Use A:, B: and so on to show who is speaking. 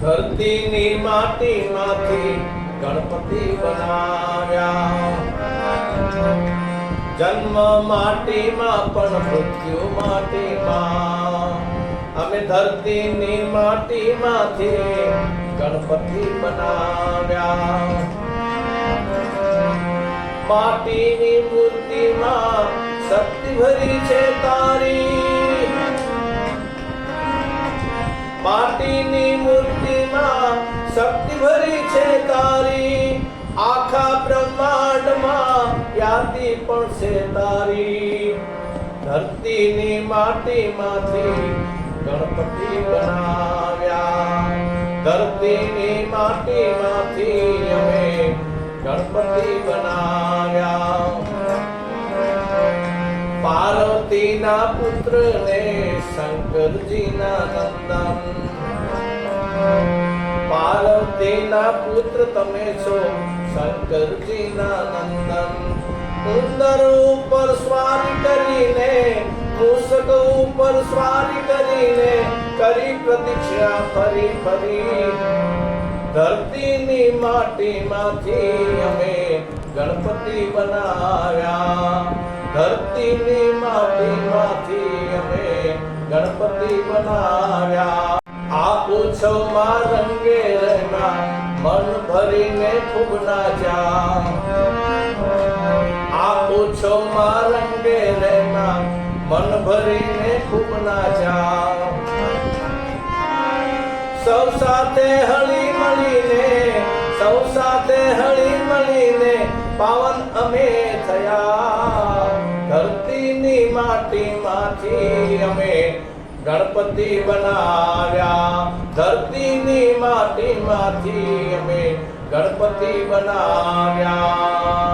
A: ધરતીની માટીમાંથી ગણપતિ બનાવ્યા. જન્મ માટીમાં પણ મૃત્યુ માટીમાં. અમે ધરતીની માટીમાંથી ગણપતિ બનાવ્યા. માટીની મૂર્તિમાં શક્તિ ભરી છે તારી. માટીની મૂર્તિમાં શક્તિ ભરી છે તારી. આખા બ્રહ્માંડમાં ખ્યાતિ પણ છે તારી. ધરતીની માટીમાંથી ગણપતિ બનાવ્યા. ધરતીની માટીમાંથી અમે ગણપતિ બનાવ્યા. પાર્વતીના પુત્રને શંકરજીના નંદન. પાર્વતીના પુત્ર તમે છો શંકરજીના નંદન. ઉંદર ઉપર સ્વારી કરીને, મૂષક ઉપર સ્વારી કરીને કરી પ્રદક્ષિણા ફરી ફરી. ધરતીની માટીમાંથી અમે ગણપતિ બનાવ્યા. ધરતીની માટીમાંથી અમે ગણપતિ બનાવ્યા. આ ઉત્સવમાં રંગે રંગા મન ભરીને ખૂબ નાચ્યા. આ ઉત્સવમાં રંગે રંગા મન ભરીને ખૂબ નાચ્યા. સૌ સાથે હળી મળીને, સૌ સાથે હળી મળીને પાવન અમે થયા. ધરતીની માટીમાંથી અમે ગણપતિ બનાવ્યા. ધરતીની માટીમાંથી અમે ગણપતિ બનાવ્યા.